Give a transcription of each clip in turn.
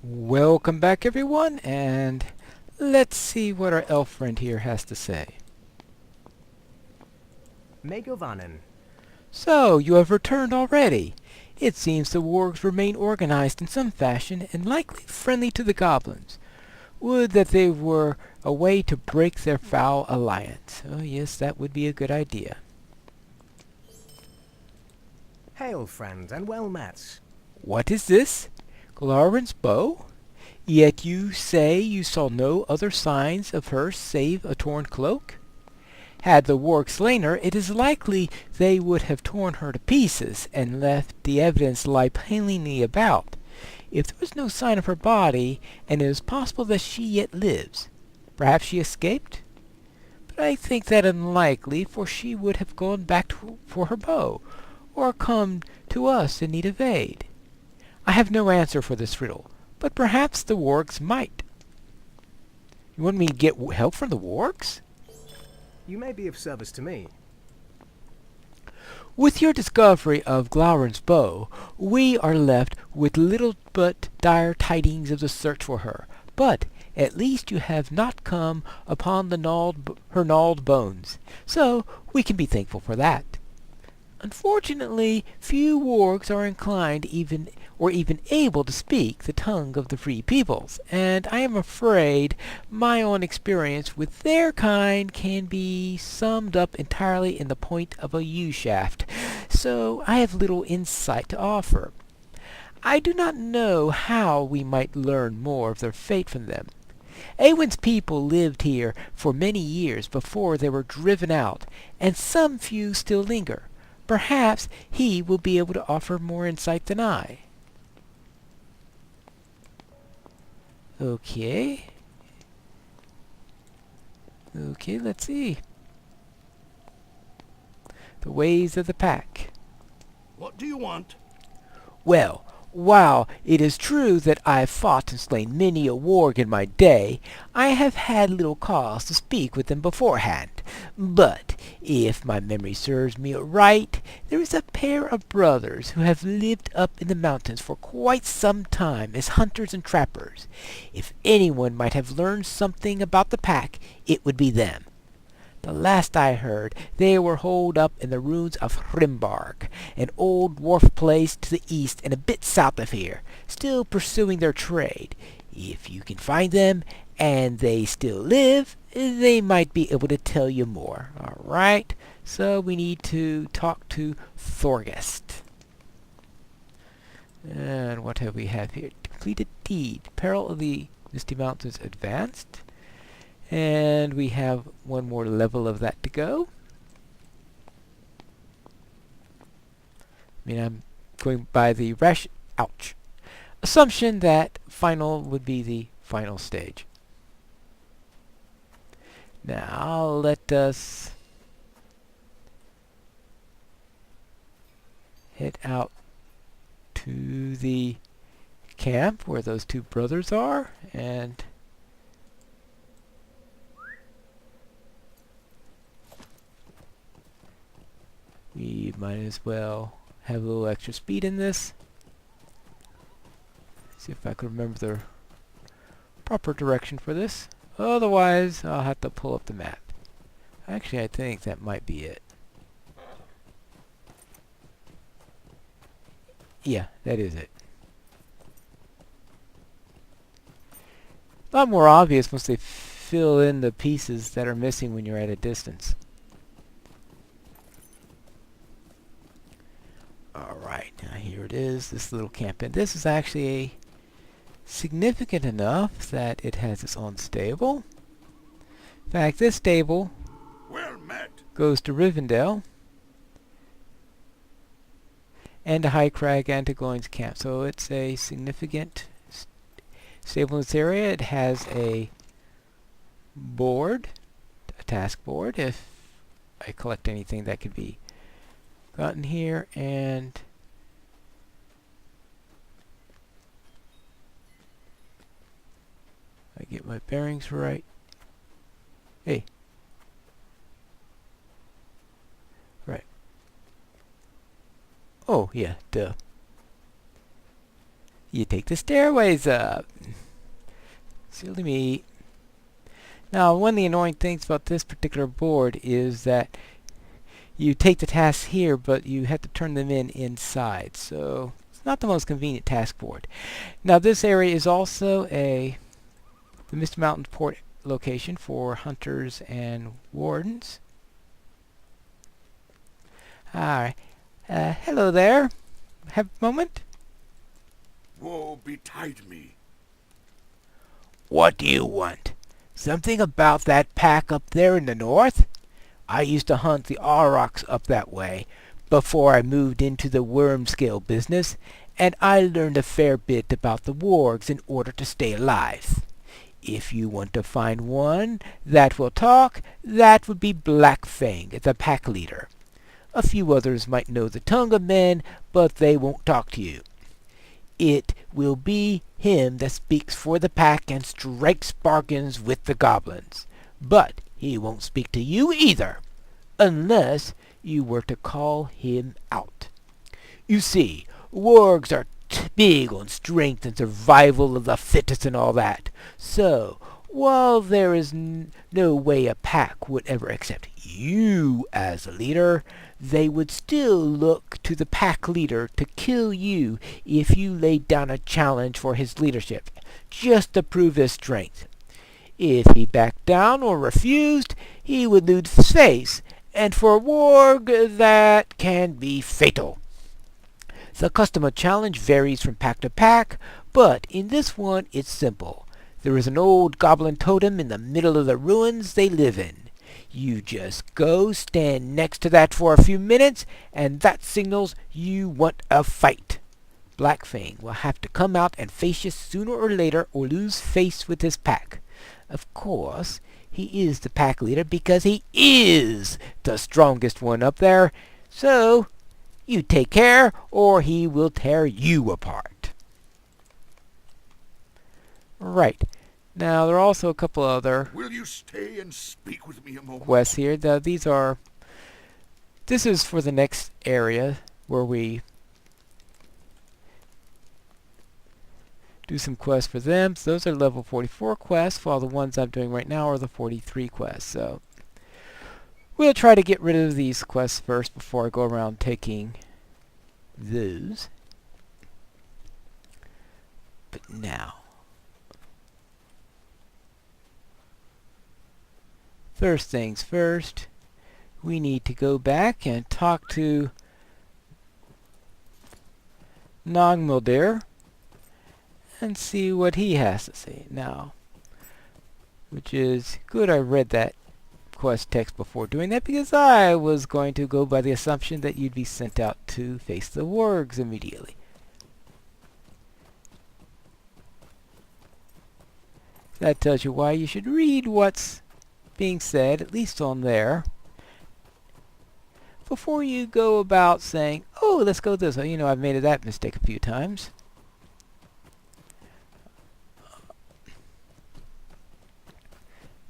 Welcome back, everyone, and let's see what our elf friend here has to say. Megovanen. So, you have returned already. It seems the wargs remain organized in some fashion and likely friendly to the goblins. Would that they were a way to break their foul alliance. Oh yes, that would be a good idea. Hail, friend, and well met. What is this? Glaren's bow? Yet you say you saw no other signs of her save a torn cloak? Had the warg slain her, it is likely they would have torn her to pieces and left the evidence lie plainly about. If there was no sign of her body, and it is possible that she yet lives, perhaps she escaped? But I think that unlikely, for she would have gone back for her bow, or come to us in need of aid. I have no answer for this riddle, but perhaps the wargs might. You want me to get help from the wargs? You may be of service to me. With your discovery of Glaren's bow, we are left with little but dire tidings of the search for her. But at least you have not come upon her gnawed bones, so we can be thankful for that. Unfortunately, few wargs are inclined even able to speak the tongue of the free peoples, and I am afraid my own experience with their kind can be summed up entirely in the point of a U-shaft, so I have little insight to offer. I do not know how we might learn more of their fate from them. Awen's people lived here for many years before they were driven out, and some few still linger. Perhaps he will be able to offer more insight than I. Okay, let's see. The ways of the pack. What do you want? Well, while it is true that I've fought and slain many a warg in my day, I have had little cause to speak with them beforehand. But, if my memory serves me right, there is a pair of brothers who have lived up in the mountains for quite some time as hunters and trappers. If anyone might have learned something about the pack, it would be them. The last I heard, they were holed up in the ruins of Hrimbark, an old dwarf place to the east and a bit south of here, still pursuing their trade. If you can find them, and they still live, they might be able to tell you more. Alright, so we need to talk to Thorgest. And what have we have here? Completed deed. Peril of the Misty Mountains advanced. And we have one more level of that to go. I mean, I'm going by the assumption that final would be the final stage. Now let us head out to the camp where those two brothers are, and we might as well have a little extra speed in this. See if I can remember the proper direction for this. Otherwise, I'll have to pull up the map. Actually, I think that might be it. Yeah, that is it. A lot more obvious once they fill in the pieces that are missing when you're at a distance. Alright, now here it is, this little camp. And this is actually significant enough that it has its own stable. In fact, this stable Well met. goes to Rivendell and to High Crag and to Gloin's camp. So it's a significant stable in this area. It has a board, a task board, if I collect anything that could be gotten here, and I get my bearings right. Hey. Oh, yeah, duh. You take the stairways up. Silly me. Now, one of the annoying things about this particular board is that you take the tasks here, but you have to turn them in inside. So, it's not the most convenient task board. Now, this area is also the Mist Mountain port location for hunters and wardens. Alright. Hello there. Have a moment? Woe betide me. What do you want? Something about that pack up there in the north? I used to hunt the aurochs up that way before I moved into the worm scale business, and I learned a fair bit about the wargs in order to stay alive. If you want to find one that will talk, that would be Blackfang, the pack leader. A few others might know the tongue of men, but they won't talk to you. It will be him that speaks for the pack and strikes bargains with the goblins. But he won't speak to you either, unless you were to call him out. You see, wargs are big on strength and survival of the fittest and all that. So, while there is no way a pack would ever accept you as a leader, they would still look to the pack leader to kill you if you laid down a challenge for his leadership, just to prove his strength. If he backed down or refused, he would lose his face, and for a warg that can be fatal. The custom of challenge varies from pack to pack, but in this one it's simple. There is an old goblin totem in the middle of the ruins they live in. You just go stand next to that for a few minutes, and that signals you want a fight. Blackfang will have to come out and face you sooner or later or lose face with his pack. Of course, he is the pack leader because he is the strongest one up there, so you take care or he will tear you apart. Right. Now, there are also a couple other Will you stay and speak with me a moment? quests here. This is for the next area where we do some quests for them. So those are level 44 quests, while the ones I'm doing right now are the 43 quests. So we'll try to get rid of these quests first before I go around taking those. But now, first things first, we need to go back and talk to Nogmildir and see what he has to say now. Which is good I read that quest text before doing that, because I was going to go by the assumption that you'd be sent out to face the wargs immediately. That tells you why you should read what's being said, at least on there, before you go about saying, oh, let's go this way. You know, I've made that mistake a few times.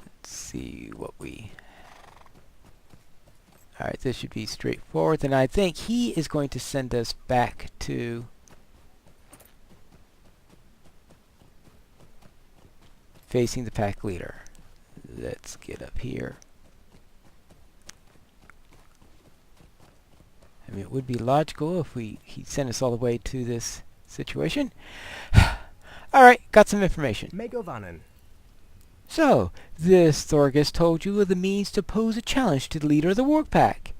Let's see what we... Alright, this should be straightforward. And I think he is going to send us back to facing the pack leader. Let's get up here. I mean, it would be logical if he'd send us all the way to this situation. Alright, got some information. Megovanen. So, this Thorgus told you of the means to pose a challenge to the leader of the warg pack.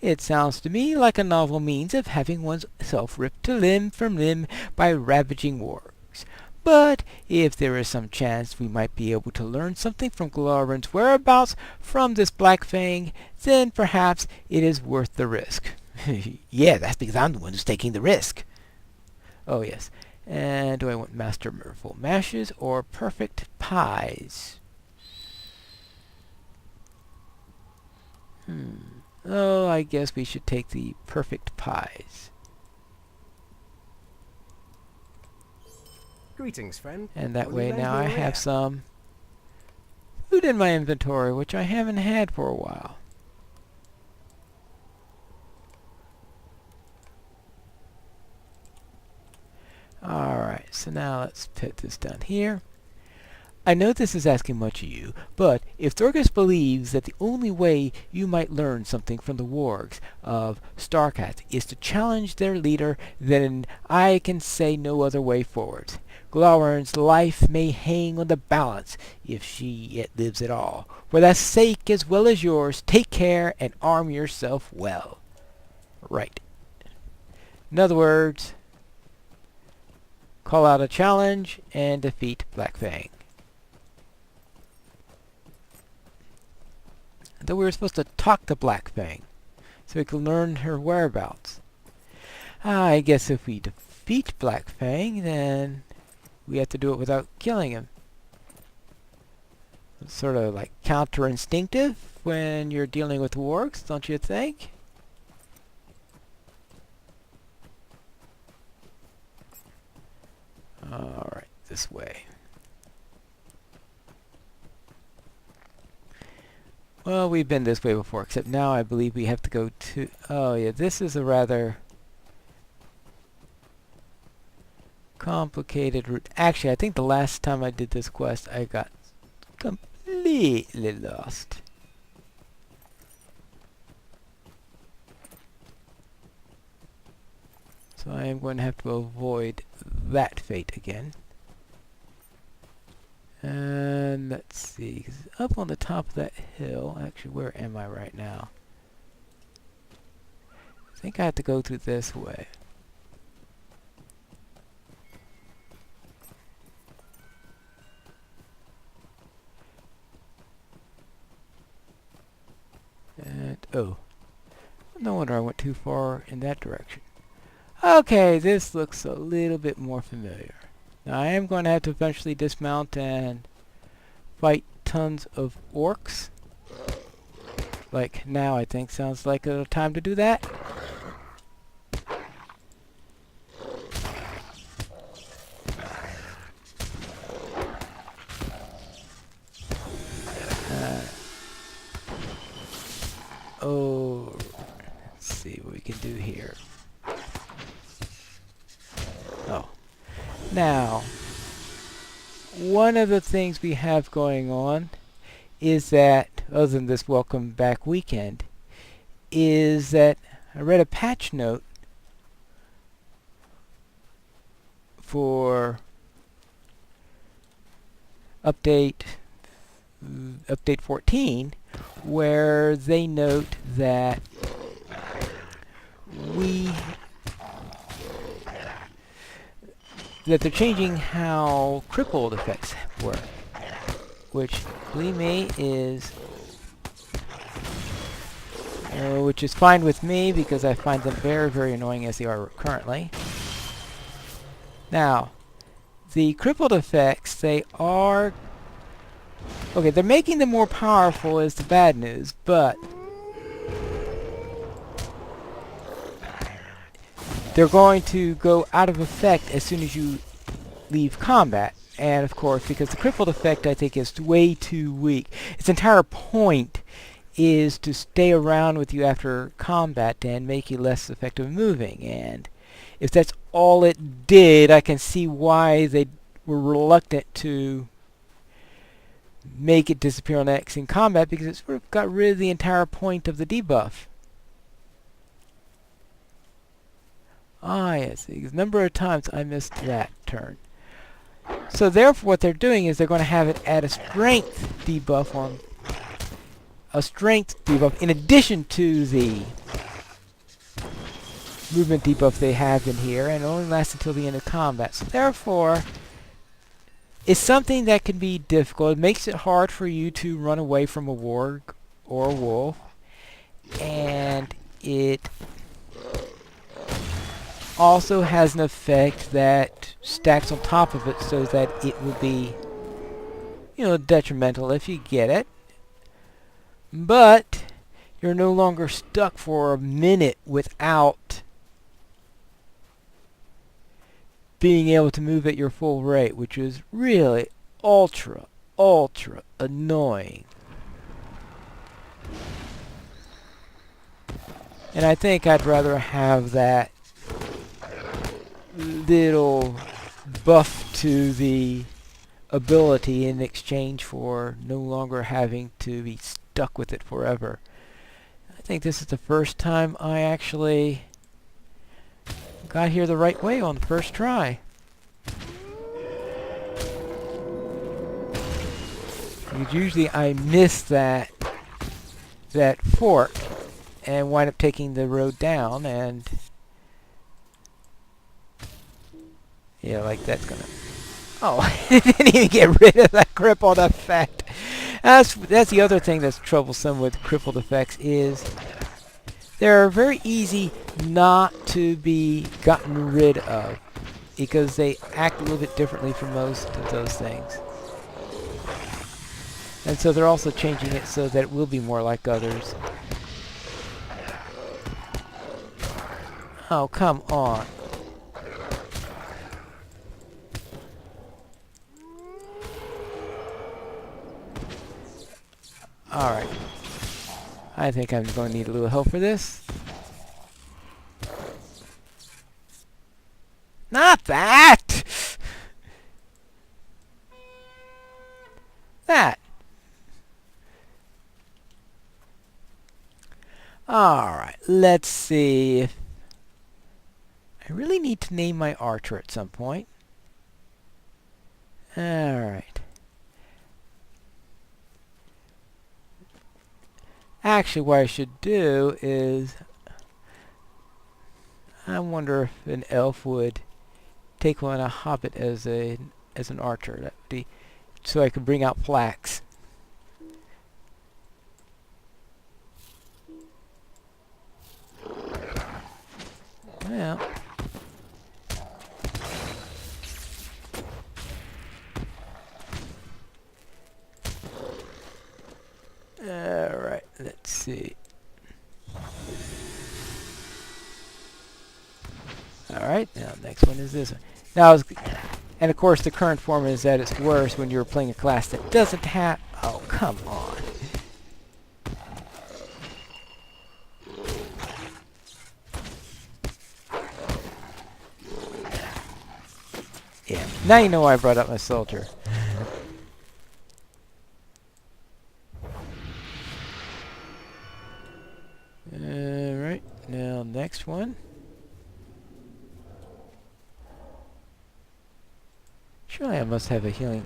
It sounds to me like a novel means of having oneself ripped to limb from limb by ravaging wargs. But if there is some chance we might be able to learn something from Glaurun's whereabouts from this Blackfang, then perhaps it is worth the risk. Yeah, that's because I'm the one who's taking the risk. Oh yes. And do I want Master Merful Mashes or Perfect Pies? Oh, I guess we should take the Perfect Pies. Greetings, friend. And that Only way those now who I are have rare. some food in my inventory, which I haven't had for a while. so now let's put this down here. I know this is asking much of you, but if Thorgus believes that the only way you might learn something from the wargs of Starcraft is to challenge their leader, then I can say no other way forward. Glowern's life may hang on the balance if she yet lives at all. For that sake as well as yours, take care and arm yourself well. Right. In other words, call out a challenge and defeat Blackfang. Though we were supposed to talk to Blackfang so we could learn her whereabouts. I guess if we defeat Blackfang, then we have to do it without killing him. It's sort of like counterinstinctive when you're dealing with wargs, don't you think? Alright, this way. Well, we've been this way before, except now I believe we have to go to... Oh yeah, this is a rather complicated route. Actually, I think the last time I did this quest, I got completely lost. So I am going to have to avoid that fate again. And let's see, 'cause up on the top of that hill, actually where am I right now? I think I have to go through this way. And, oh, no wonder I went too far in that direction. Okay, this looks a little bit more familiar. Now I am going to have to eventually dismount and fight tons of orcs. Like now, I think sounds like a time to do that. Oh, let's see what we can do here. Oh. Now, one of the things we have going on is that, other than this welcome back weekend, is that I read a patch note for update 14, where they note that they're changing how crippled effects work, which, believe me, is which is fine with me because I find them very, very annoying as they are currently. Now, the crippled effects, they are okay. They're making them more powerful is the bad news, but they're going to go out of effect as soon as you leave combat. And of course, because the crippled effect I think is way too weak. Its entire point is to stay around with you after combat and make you less effective moving. And if that's all it did, I can see why they were reluctant to make it disappear on X in combat, because it sort of got rid of the entire point of the debuff. Ah, yes, the number of times I missed that turn. So therefore what they're doing is they're going to have it add a strength debuff on a strength debuff in addition to the movement debuff they have in here, and it only lasts until the end of combat. So therefore it's something that can be difficult. It makes it hard for you to run away from a warg or a wolf, and it also has an effect that stacks on top of it so that it will be, detrimental if you get it. But you're no longer stuck for a minute without being able to move at your full rate, which is really ultra annoying. And I think I'd rather have that little buff to the ability in exchange for no longer having to be stuck with it forever. I think this is the first time I actually got here the right way on the first try. Because usually I miss that fork and wind up taking the road down, and yeah, like that's gonna. Oh, it didn't even get rid of that crippled effect. That's the other thing that's troublesome with crippled effects is they're very easy not to be gotten rid of because they act a little bit differently from most of those things. And so they're also changing it so that it will be more like others. Oh, come on. Alright. I think I'm going to need a little help for this. Not that! That. Alright, let's see if I really need to name my archer at some point. Alright. Actually, what I should do is I wonder if an elf would take on a hobbit as an archer. That would be so I could bring out flax. Well, alright, let's see. Alright, now next one is this one. Now, and of course the current form is that it's worse when you're playing a class that doesn't have... Oh, come on. Yeah, now you know why I brought up my soldier. Alright, now next one. Surely I must have a healing.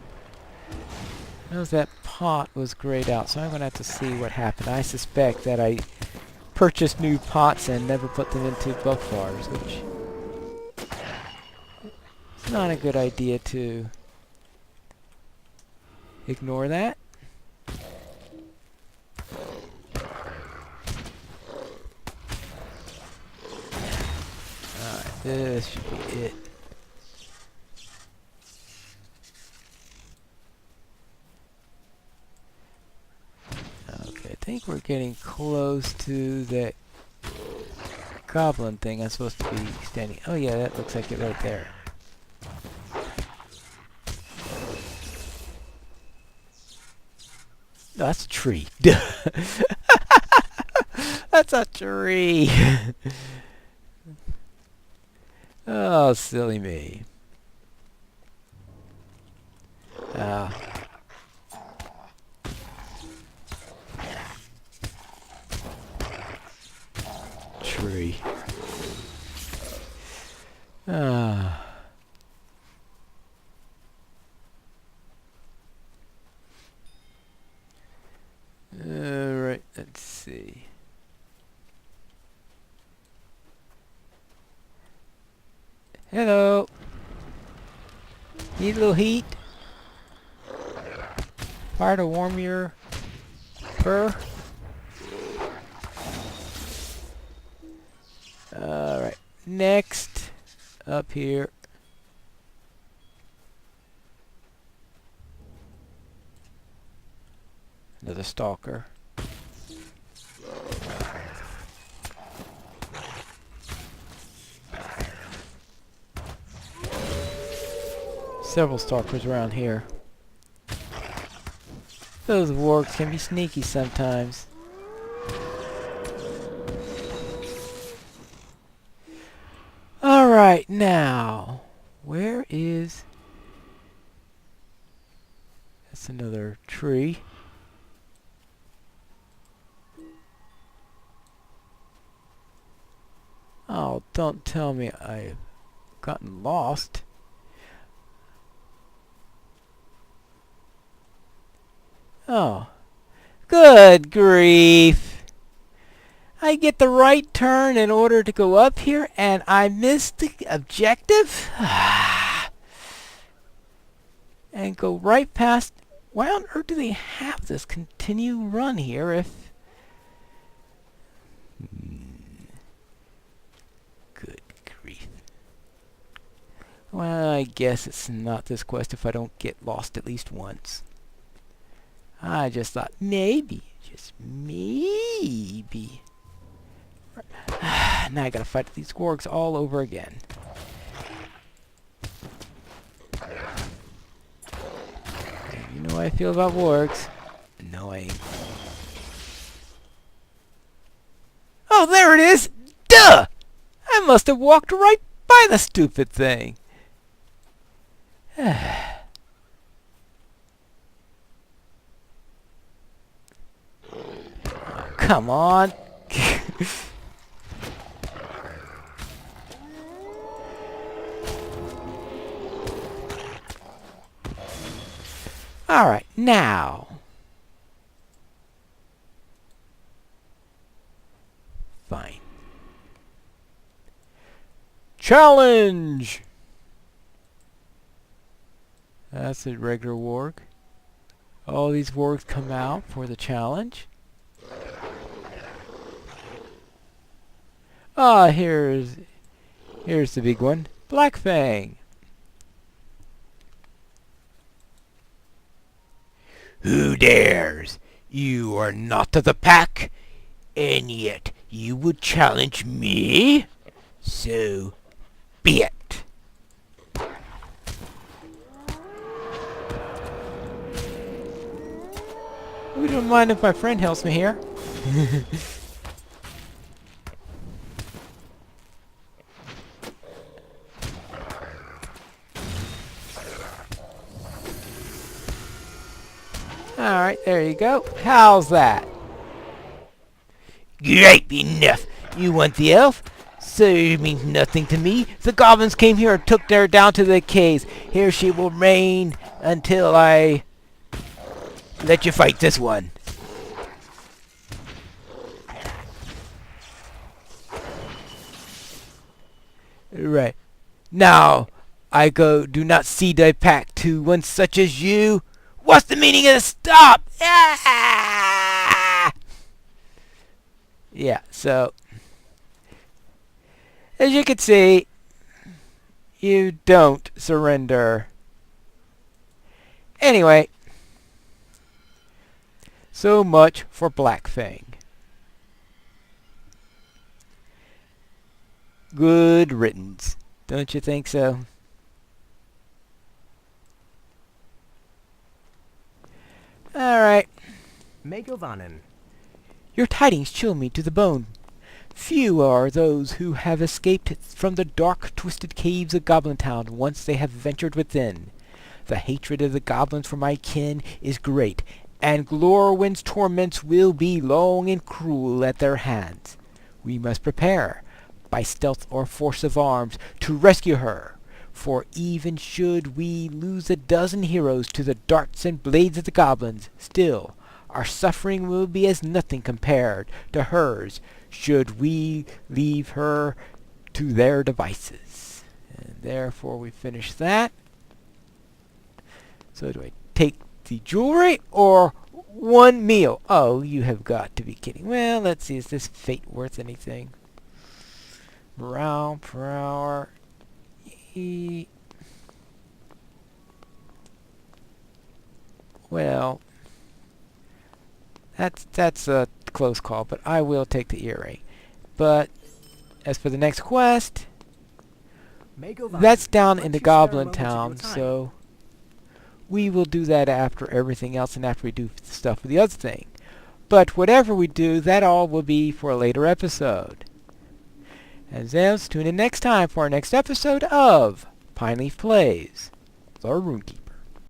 Knows that pot was grayed out, so I'm going to have to see what happened. I suspect that I purchased new pots and never put them into buff bars, which is not a good idea to ignore that. Alright, this should be it. I think we're getting close to that goblin thing I'm supposed to be standing. Oh yeah, that looks like it right there. No, that's a tree. That's a tree. Oh, silly me. Tree. Alright, let's see. Hello. Need a little heat? Fire to warm your fur? Alright, next up here. Another stalker. Several stalkers around here. Those wargs can be sneaky sometimes. Alright, now, where is... That's another tree. Oh, don't tell me I've gotten lost. Oh, good grief. I get the right turn in order to go up here, and I missed the objective? And go right past... Why on earth do they have this continue run here if... Good grief. Well, I guess it's not this quest if I don't get lost at least once. I just thought maybe, just maybe. Now I gotta fight these wargs all over again. You know how I feel about wargs. Annoying. Oh, there it is! Duh! I must have walked right by the stupid thing. Come on. Alright, now. Fine. Challenge! That's a regular warg. All these wargs come out for the challenge. Ah, here's the big one. Blackfang. Who dares? You are not of the pack, and yet you would challenge me? So be it. We don't mind if my friend helps me here. Alright, there you go. How's that? Great enough. You want the elf? So it means nothing to me. The goblins came here and took her down to the caves. Here she will reign until I let you fight this one. Right. Now, I do not see the pack to one such as you. What's the meaning of the stop? Ah! Yeah, so as you can see, you don't surrender. Anyway, so much for Blackfang. Good riddance, don't you think so? Alright. Megovanen. Your tidings chill me to the bone. Few are those who have escaped from the dark, twisted caves of Goblin Town once they have ventured within. The hatred of the goblins for my kin is great, and Glorwyn's torments will be long and cruel at their hands. We must prepare, by stealth or force of arms, to rescue her. For even should we lose a dozen heroes to the darts and blades of the goblins, still, our suffering will be as nothing compared to hers, should we leave her to their devices. And therefore we finish that. So do I take the jewelry or one meal? Oh, you have got to be kidding. Well, let's see, is this fate worth anything? Morale per hour. Well, that's a close call, but I will take the earring. But as for the next quest, that's down in the Goblin Town, so we will do that after everything else and after we do stuff with the other thing. But whatever we do, that all will be for a later episode. And then tune in next time for our next episode of Pineleaf Plays, the Rune-keeper.